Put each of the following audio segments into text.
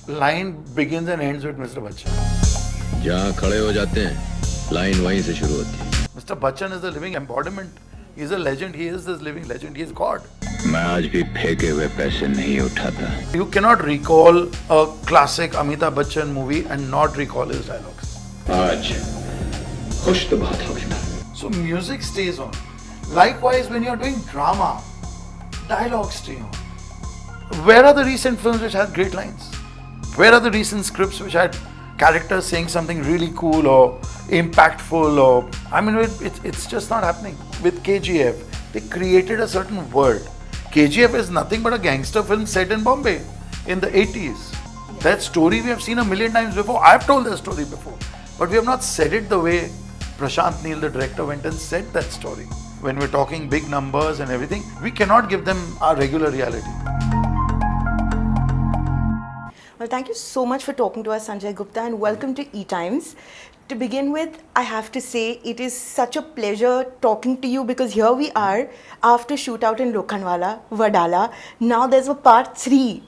line begins and ends with Mr. Bachchan. जहाँ खड़े हो जाते हैं लाइन वहीं से शुरू होती है. Mr. Bachchan is the living embodiment. He is a legend. He is this living legend. He is God. मैं आज भी फेंके हुए पैसे नहीं उठाता. You cannot recall a classic Amitabh Bachchan movie and not recall his dialogues. आज खुश तो बात होगी ना. So music stays on. Likewise, when you are doing drama, dialogues stay on. Where are the recent films which had great lines? Where are the recent scripts which had characters saying something really cool or impactful? Or I mean, it's just not happening. With KGF, they created a certain world. KGF is nothing but a gangster film set in Bombay in the 80s. That story we have seen a million times before. I have told that story before. But we have not said it the way Prashant Neel, the director, went and said that story. When we're talking big numbers and everything, we cannot give them our regular reality. Well, thank you so much for talking to us, Sanjay Gupta, and welcome to ETimes. To begin with, I have to say it is such a pleasure talking to you because here we are after Shootout in Lokhandwala, Wadala. Now there's a part 3.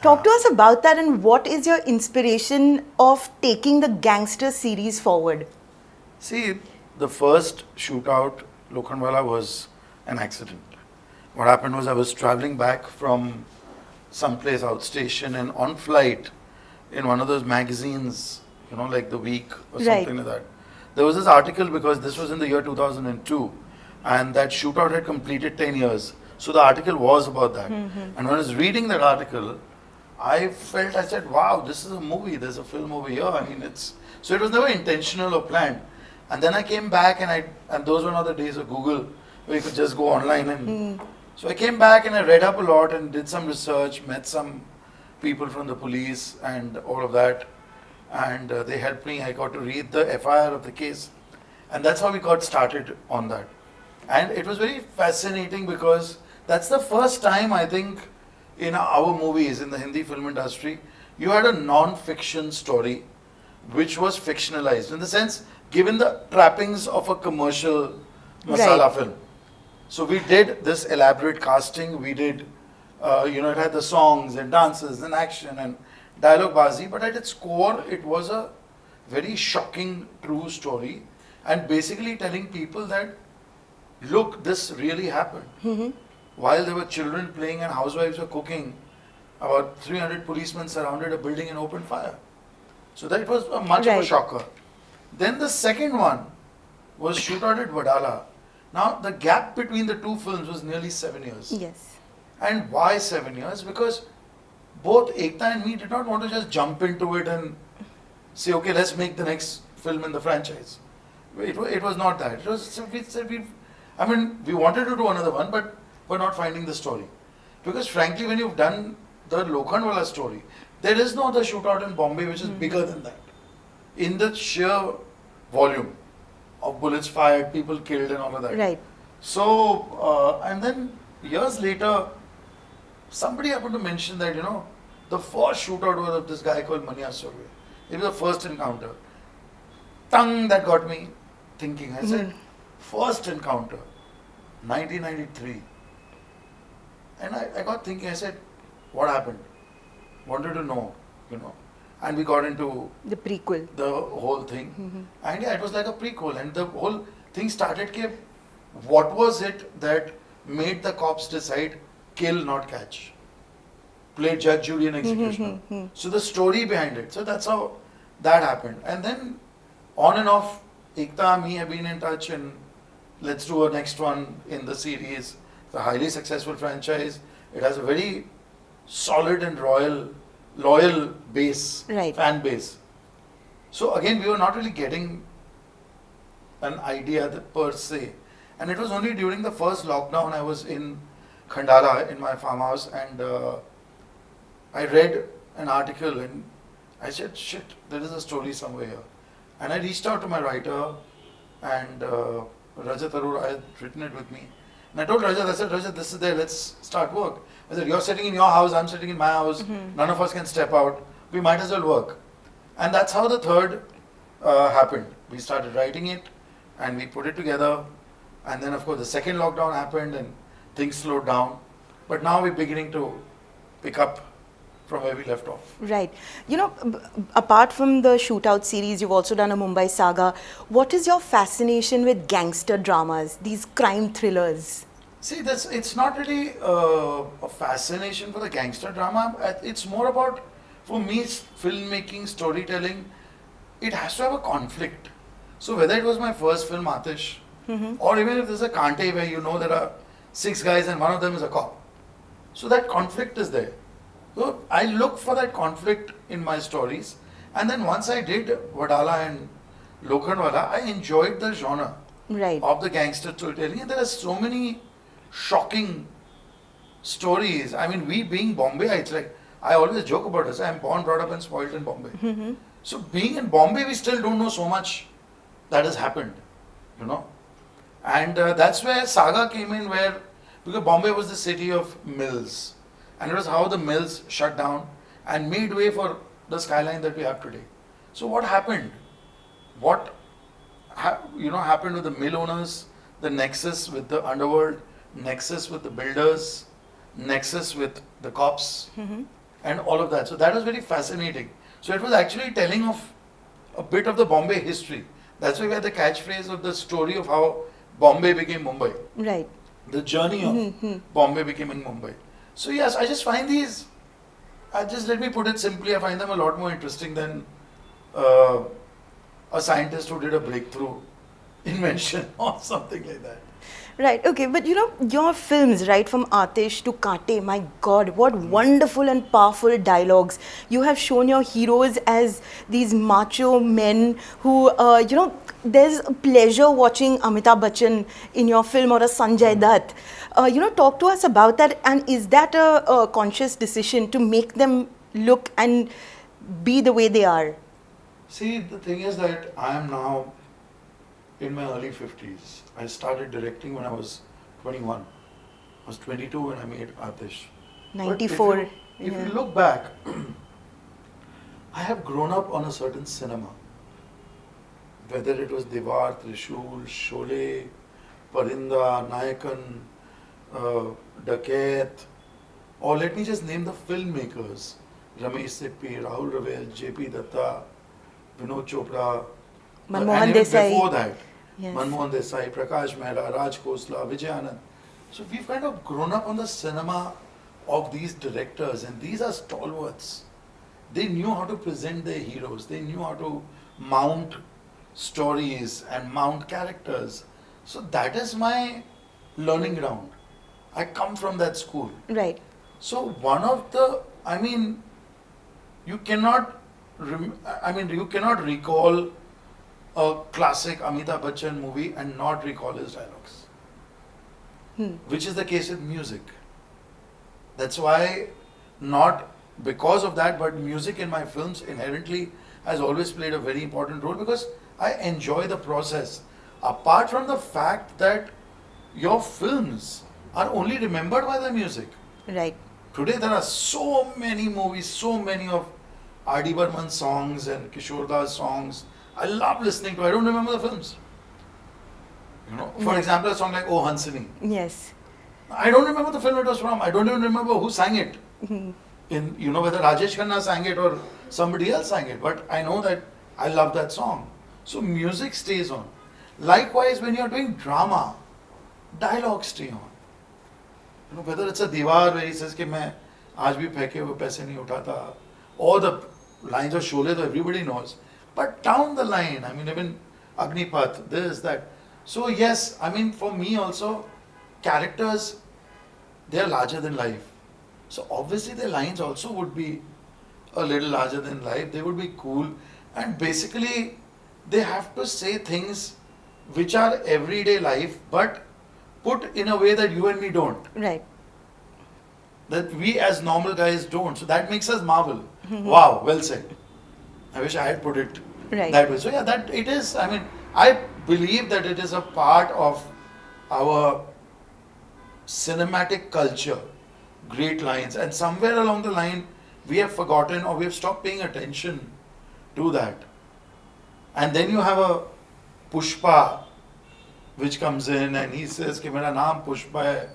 Talk to us about that and what is your inspiration of taking the gangster series forward? See, the first Shootout, Lokhandwala, was an accident. What happened was I was traveling back from someplace outstation and on flight in one of those magazines, you know, like The Week or something like that. There was this article because this was in the year 2002 and that Shootout had completed 10 years. So the article was about that. And when I was reading that article, I said, wow, this is a movie, there's a film over here. I mean, so it was never intentional or planned. And then I came back and those were not the days of Google where you could just go online and so I came back and I read up a lot and did some research, met some people from the police and all of that. And they helped me. I got to read the FIR of the case. And that's how we got started on that. And it was very fascinating because that's the first time, I think, in our movies, in the Hindi film industry, you had a non-fiction story which was fictionalized. In the sense, given the trappings of a commercial masala film. So we did this elaborate casting, we did, it had the songs and dances and action and dialogue bazi, but at its core, it was a very shocking, true story and basically telling people that, look, this really happened. While there were children playing and housewives were cooking, about 300 policemen surrounded a building and opened fire. So that was much of a shocker. Then the second one was Shootout at Wadala. Now, the gap between the two films was nearly 7 years. Yes. And why 7 years? Because both Ekta and me did not want to just jump into it and say, okay, let's make the next film in the franchise. It was not that. It was, we wanted to do another one, but we're not finding the story. Because frankly, when you've done the Lokhandwala story, there is no other Shootout in Bombay which is bigger than that. In the sheer volume of bullets fired, people killed and all of that. Right. So, and then years later, somebody happened to mention that, the first shootout was of this guy called Mania Surve. It was the first encounter. That got me thinking. I said, first encounter, 1993. And I got thinking, I said, what happened? Wanted to know, And we got into the prequel, the whole thing. And yeah, it was like a prequel. And the whole thing started, what was it that made the cops decide, kill, not catch? Play judge, jury and executioner. So the story behind it. So that's how that happened. And then on and off, Ekta, me have been in touch and let's do a next one in the series. It's a highly successful franchise. It has a very solid and loyal base, fan base. So again, we were not really getting an idea per se. And it was only during the first lockdown I was in Khandala in my farmhouse and I read an article and I said, shit, there is a story somewhere here. And I reached out to my writer and Rajat Arora had written it with me. And I told Rajat, Rajat, this is there, let's start work. I said, you're sitting in your house, I'm sitting in my house, none of us can step out, we might as well work. And that's how the third happened. We started writing it and we put it together. And then of course the second lockdown happened and things slowed down. But now we're beginning to pick up from where we left off. Right. You know, apart from the Shootout series, you've also done a Mumbai saga. What is your fascination with gangster dramas, these crime thrillers? See, it's not really a fascination for the gangster drama. It's more about, for me, filmmaking, storytelling. It has to have a conflict. So whether it was my first film, Atish, or even if there's a Kante where you know there are 6 guys and one of them is a cop. So that conflict is there. So I look for that conflict in my stories. And then once I did Wadala and Lokhandwala, I enjoyed the genre Right. of the gangster storytelling. And there are so many shocking stories. I mean, we being Bombayites, like I always joke about this. I am born, brought up and spoiled in Bombay. So being in Bombay, we still don't know so much that has happened, you know. And that's where Saga came in, where, because Bombay was the city of mills. And it was how the mills shut down and made way for the skyline that we have today. So what happened? What happened with the mill owners, the nexus with the underworld, nexus with the builders, nexus with the cops, and all of that. So that was very fascinating. So it was actually telling of a bit of the Bombay history. That's why we had the catchphrase of the story of how Bombay became Mumbai. Right. The journey of Bombay becoming Mumbai. So yes, I just find these, let me put it simply, I find them a lot more interesting than a scientist who did a breakthrough invention or something like that. Right, okay, but you know, your films, right, from Atish to Kante, my God, what wonderful and powerful dialogues. You have shown your heroes as these macho men who, you know, there's a pleasure watching Amitabh Bachchan in your film, or a Sanjay Dutt. You know, talk to us about that, and is that a conscious decision to make them look and be the way they are? See, the thing is that I am now in my early 50s. I started directing when I was 21. I was 22 when I made Atish. 94. But if you look back, I have grown up on a certain cinema. Whether it was Diwar, Trishul, Sholay, Parinda, Nayakan, Dakat, or let me just name the filmmakers. Ramesh Sippy, Rahul Ravel, JP Datta, Vinod Chopra, Manmohan and even Desai. before that, Yes. Manmohan Desai, Prakash Mehra, Raj Khosla, Vijay Anand. So we've kind of grown up on the cinema of these directors, and these are stalwarts. They knew how to present their heroes. They knew how to mount stories and mount characters. So that is my learning ground. I come from that school. Right. So one of the, you cannot recall a classic Amitabh Bachchan movie and not recall his dialogues. Which is the case with music. That's why, not because of that, but music in my films inherently has always played a very important role, because I enjoy the process. Apart from the fact that your films are only remembered by the music. Right. Today there are so many movies, so many of R.D. Burman songs and Kishore Das songs. I love listening to. I don't remember the films. You know, for example, a song like Oh Hansini. Yes. I don't remember the film it was from. I don't even remember who sang it. Whether Rajesh Khanna sang it or somebody else sang it. But I know that I love that song. So music stays on. Likewise, when you're doing drama, dialogues stay on. You know, whether it's a Diwar where he says कि मैं आज भी फेंके हुए पैसे नहीं उठाता, or the lines of Sholay that everybody knows. But down the line, even Agnipath, this, that. So yes, for me also, characters, they are larger than life. So obviously their lines also would be a little larger than life. They would be cool. And basically, they have to say things which are everyday life, but put in a way that you and me don't. Right. That we as normal guys don't. So that makes us marvel. Wow, well said. I wish I had put it that way. So yeah, that it is, I believe that it is a part of our cinematic culture, great lines. And somewhere along the line, we have forgotten or we have stopped paying attention to that. And then you have a Pushpa, which comes in and he says कि मेरा नाम पुष्पा है,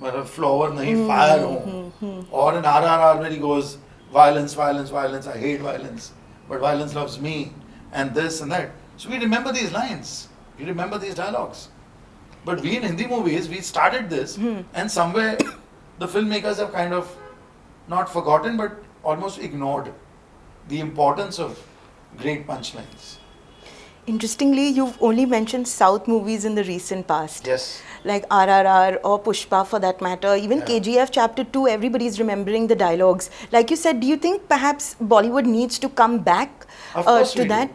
मेरा flower नहीं fire हूँ. Or in RRR where he goes, violence, violence, violence, I hate violence, but violence loves me, and this and that. So we remember these lines, we remember these dialogues. But we in Hindi movies, we started this, and somewhere the filmmakers have kind of not forgotten but almost ignored the importance of great punchlines. Interestingly, you've only mentioned South movies in the recent past. Yes. Like RRR or Pushpa for that matter. Even Yeah. KGF Chapter 2, everybody's remembering the dialogues. Like you said, do you think perhaps Bollywood needs to come back Of course to we that?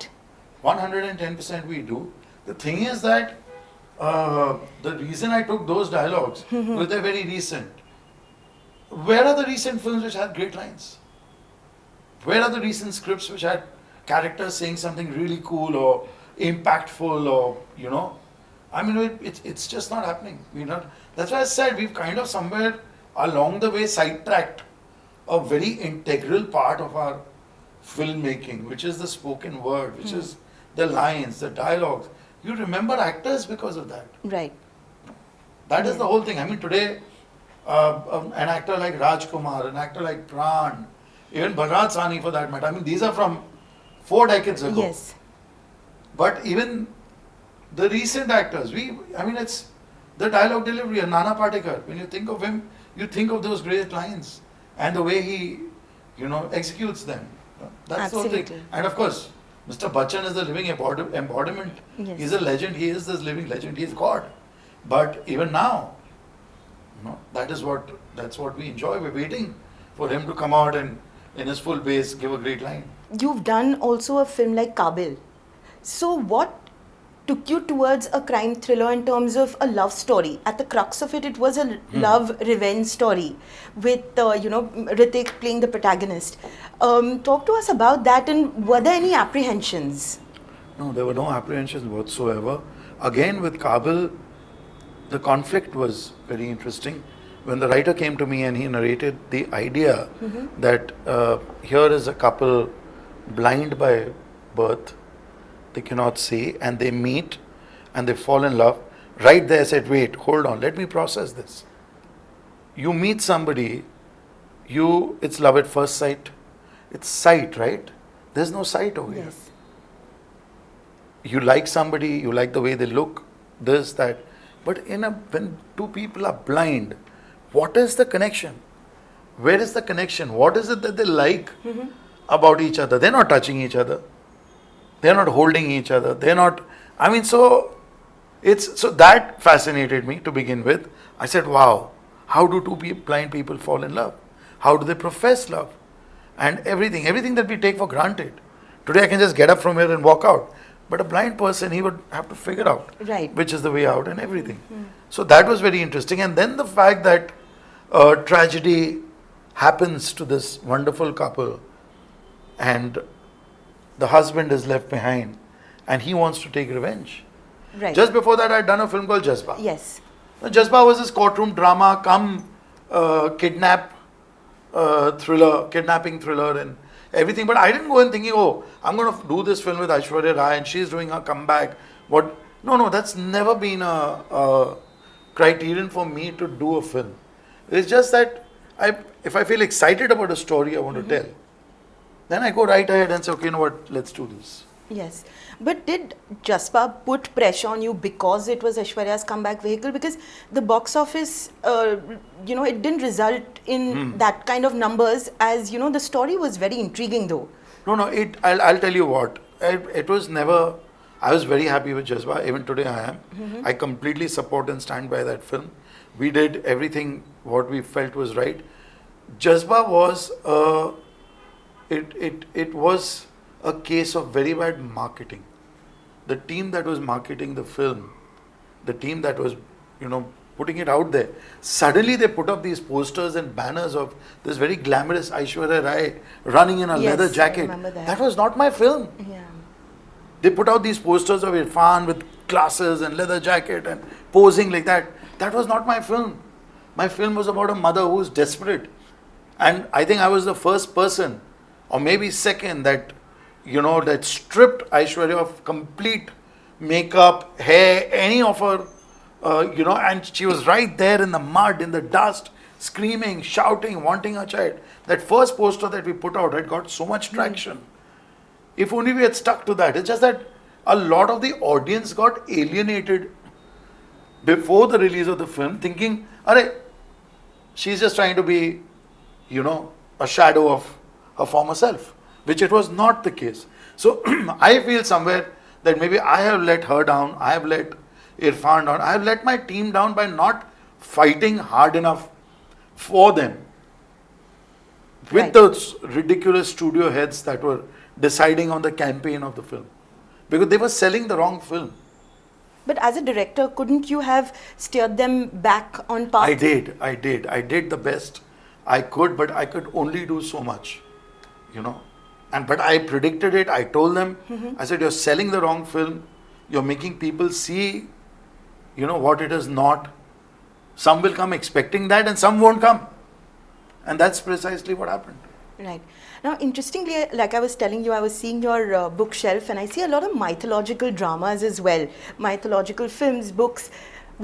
do. 110% we do. The thing is that the reason I took those dialogues was they're very recent. Where are the recent films which had great lines? Where are the recent scripts which had characters saying something really cool or impactful or, you know? I mean, it's just not happening. We're not. That's why I said we've kind of somewhere along the way sidetracked a very integral part of our filmmaking, which is the spoken word, which is the lines, the dialogues. You remember actors because of that. Right. That is the whole thing. I mean, today, an actor like Rajkumar, an actor like Pran, even Bharat Sani for that matter. I mean, these are from 4 decades ago. Yes. But even the recent actors, it's the dialogue delivery. And Nana Patekar, when you think of him, you think of those great lines and the way he, executes them. That's the whole thing. Absolutely. And of course, Mr. Bachchan is the living embodiment. Yes. He's a legend. He is this living legend. He is God. But even now, that's what we enjoy. We're waiting for him to come out and in his full bass give a great line. You've done also a film like Kabil. So what took you towards a crime thriller in terms of a love story? At the crux of it, it was a love revenge story with, Hrithik playing the protagonist. Talk to us about that, and were there any apprehensions? No, there were no apprehensions whatsoever. Again, with Kabil, the conflict was very interesting. When the writer came to me and he narrated the idea that here is a couple blind by birth, they cannot see, and they meet and they fall in love. Right there I said, wait, hold on, let me process this. You meet somebody, it's love at first sight. It's sight, right? There's no sight over here. Yes. You like somebody, you like the way they look, this, that. But when 2 people are blind, what is the connection? Where is the connection? What is it that they like about each other? They're not touching each other. They're not holding each other. So that fascinated me to begin with. I said, wow, how do 2 blind people fall in love? How do they profess love? And everything that we take for granted. Today I can just get up from here and walk out. But a blind person, he would have to figure out which is the way out and everything. So that was very interesting. And then the fact that tragedy happens to this wonderful couple and the husband is left behind and he wants to take revenge. Right. Just before that, I had done a film called Jazba. Yes. Jazba was this courtroom drama kidnapping thriller and everything. But I didn't go in thinking, I'm going to do this film with Aishwarya Rai and she's doing her comeback. No, that's never been a criterion for me to do a film. It's just that if I feel excited about a story I want to tell, then I go right ahead and say, okay, you know what, let's do this. Yes. But did Jaspa put pressure on you because it was Aishwarya's comeback vehicle? Because the box office, it didn't result in that kind of numbers as, the story was very intriguing though. No, I'll tell you what, it was never, I was very happy with Jazba, even today I am. I completely support and stand by that film. We did everything what we felt was right. Jazba was, it was a case of very bad marketing. The team that was marketing the film, the team that was, putting it out there, suddenly they put up these posters and banners of this very glamorous Aishwarya Rai running in a leather jacket. I remember that. That was not my film. Yeah. They put out these posters of Irfan with glasses and leather jacket and posing like that. That was not my film. My film was about a mother who was desperate. And I think I was the first person, or maybe second, that stripped Aishwarya of complete makeup, hair, any of her, and she was right there in the mud, in the dust, screaming, shouting, wanting a child. That first poster that we put out had got so much traction. If only we had stuck to that. It's just that a lot of the audience got alienated before the release of the film, thinking, "Arey, she's just trying to be, a shadow of her former self," which it was not the case. So I feel somewhere that maybe I have let her down, I have let Irfan down, I have let my team down by not fighting hard enough for them with Right. those ridiculous studio heads that were deciding on the campaign of the film, because they were selling the wrong film. But as a director, couldn't you have steered them back on path? I did the best I could, but I could only do so much, but I predicted it. I told them, I said, "You're selling the wrong film. You're making people see, what it is not. Some will come expecting that and some won't come." And that's precisely what happened. Right. Now, interestingly, like I was telling you, I was seeing your bookshelf and I see a lot of mythological dramas as well, mythological films, books.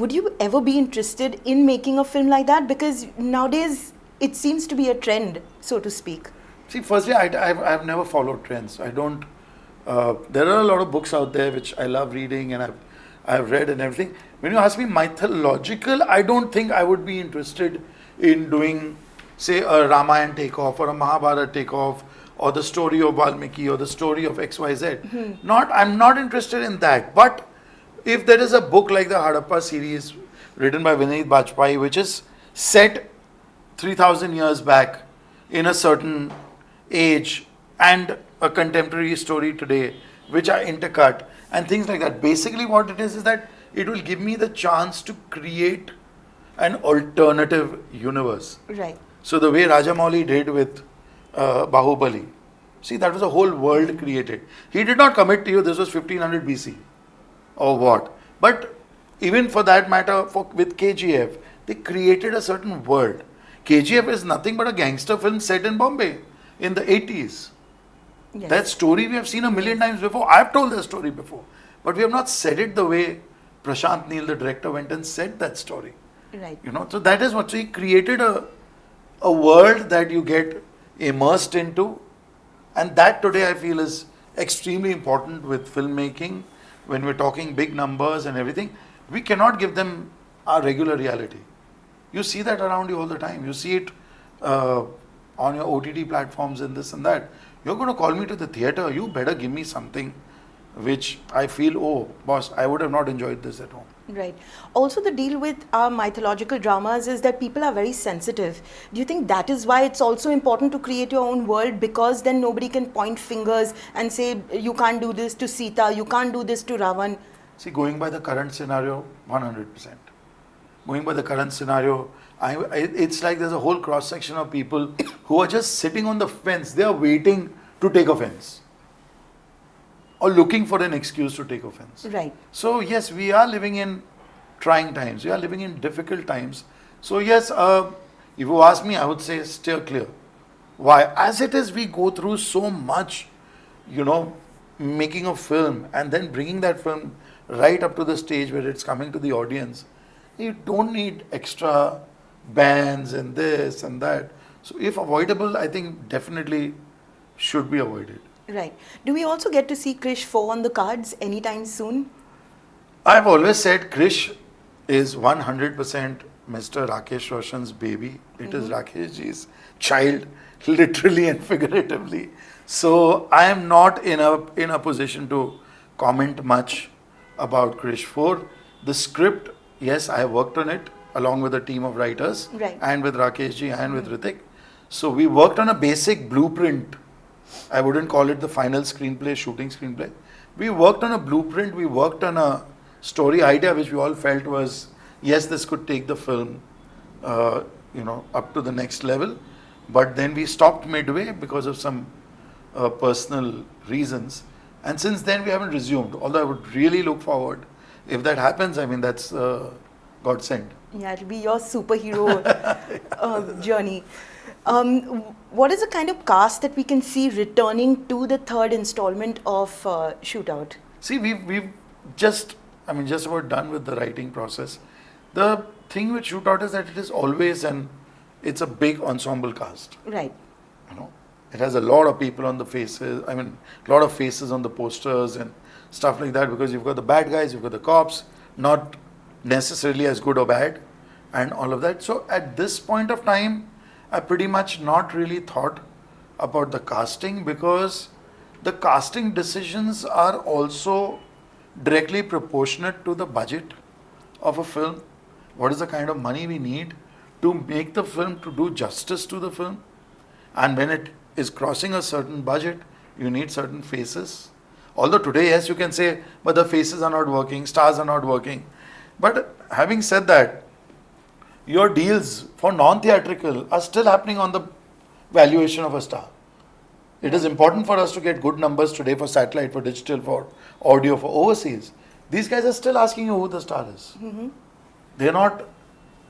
Would you ever be interested in making a film like that? Because nowadays it seems to be a trend, so to speak. See, firstly, I've never followed trends. I don't. There are a lot of books out there which I love reading and I've read and everything. When you ask me mythological, I don't think I would be interested in doing, say, a Ramayana takeoff or a Mahabharata takeoff or the story of Valmiki or the story of XYZ. I'm not interested in that. But if there is a book like the Hadappa series written by Vinay Bajpayee, which is set 3,000 years back in a certain age, and a contemporary story today, which are intercut and things like that. Basically what it is that it will give me the chance to create an alternative universe. Right. So the way Rajamouli did with Bahubali, see, that was a whole world created. He did not commit to you this was 1500 BC or what. But even for that matter, with KGF, they created a certain world. KGF is nothing but a gangster film set in Bombay in the 80s. Yes. That story we have seen a million times before. I've told that story before. But we have not said it the way Prashant Neel, the director, went and said that story. Right. So that is what, so he created a world that you get immersed into. And that today I feel is extremely important with filmmaking. When we're talking big numbers and everything, we cannot give them our regular reality. You see that around you all the time. You see it on your OTT platforms and this and that. You're going to call me to the theatre. You better give me something which I feel, oh, boss, I would have not enjoyed this at home. Right. Also, the deal with our mythological dramas is that people are very sensitive. Do you think that is why it's also important to create your own world, because then nobody can point fingers and say, you can't do this to Sita, you can't do this to Ravan? See, going by the current scenario, 100%. Going by the current scenario, it's like there's a whole cross-section of people who are just sitting on the fence. They are waiting to take offense or looking for an excuse to take offense. Right. So yes, we are living in trying times. We are living in difficult times. So yes, if you ask me, I would say steer clear. Why? As it is, we go through so much, making a film and then bringing that film right up to the stage where it's coming to the audience. You don't need extra bans and this and that. So if avoidable, I think definitely should be avoided. Right. Do we also get to see Krish 4 on the cards anytime soon? I've always said Krish is 100% Mr. Rakesh Roshan's baby. It is Rakesh ji's child, literally and figuratively. So I am not in a position to comment much about Krish 4. The script, yes, I have worked on it along with a team of writers, right, and with Rakesh ji and with Hrithik. So we worked on a basic blueprint. I wouldn't call it the final screenplay, shooting screenplay. We worked on a blueprint. We worked on a story idea which we all felt was, yes, this could take the film, up to the next level. But then we stopped midway because of some personal reasons. And since then we haven't resumed. Although I would really look forward. If that happens, I mean, that's God sent. Yeah, it'll be your superhero journey. What is the kind of cast that we can see returning to the third installment of Shootout? See, we've just about done with the writing process. The thing with Shootout is that it is always an it's a big ensemble cast. Right. You know, it has a lot of people on the faces. I mean, a lot of faces on the posters and stuff like that, because you've got the bad guys, you've got the cops, not necessarily as good or bad, and all of that. So at this point of time, I pretty much not really thought about the casting, because the casting decisions are also directly proportionate to the budget of a film. What is the kind of money we need to make the film, to do justice to the film? And when it is crossing a certain budget, you need certain faces. Although today, yes, you can say, but the faces are not working, stars are not working. But having said that, your deals for non-theatrical are still happening on the valuation of a star. It is important for us to get good numbers today for satellite, for digital, for audio, for overseas. These guys are still asking you who the star is. They are not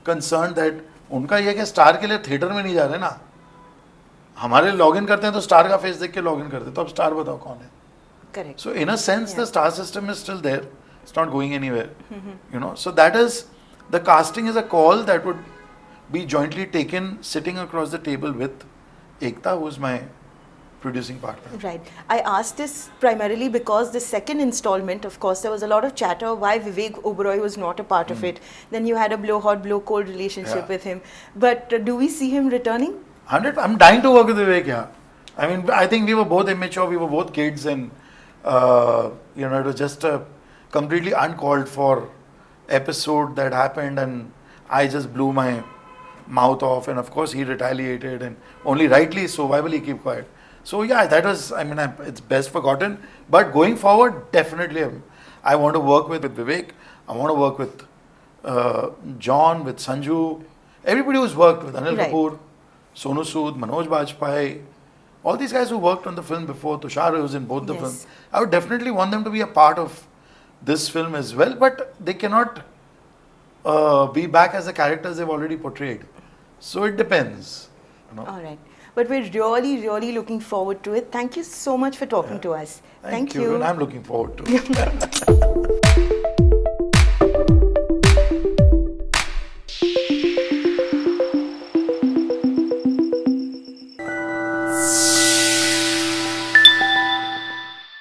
concerned that उनका ये कि star के लिए theatre में नहीं जा रहे ना, हमारे लॉगिन करते हैं तो स्टार का फेस देख के लॉगिन करते हैं, तो अब स्टार बताओ कौन है. Correct. So in a sense, the star system is still there. It's not going anywhere. You know, so that is, the casting is a call that would be jointly taken sitting across the table with Ekta, who is my producing partner. Right. I asked this primarily because the second installment, of course, there was a lot of chatter why Vivek Oberoi was not a part of it. Then you had a blow hot, blow cold relationship with him. But do we see him returning? 100. I'm dying to work with Vivek. Yeah. I mean, I think we were both immature. We were both kids, and you know, it was just a completely uncalled for episode that happened, and I just blew my mouth off, and of course he retaliated, and only rightly so. Why will he keep quiet? So yeah, that was, I mean, it's best forgotten. But going forward, definitely, I want to work with Vivek. I want to work with John, with Sanju, everybody who's worked with Anil Kapoor, Sonu Sood, Manoj Bajpayee, all these guys who worked on the film before, Tushar, who was in both the films. I would definitely want them to be a part of this film as well, but they cannot be back as the characters they've already portrayed. So it depends. You know. All right. But we're really, really looking forward to it. Thank you so much for talking to us. Thank you. And I'm looking forward to it.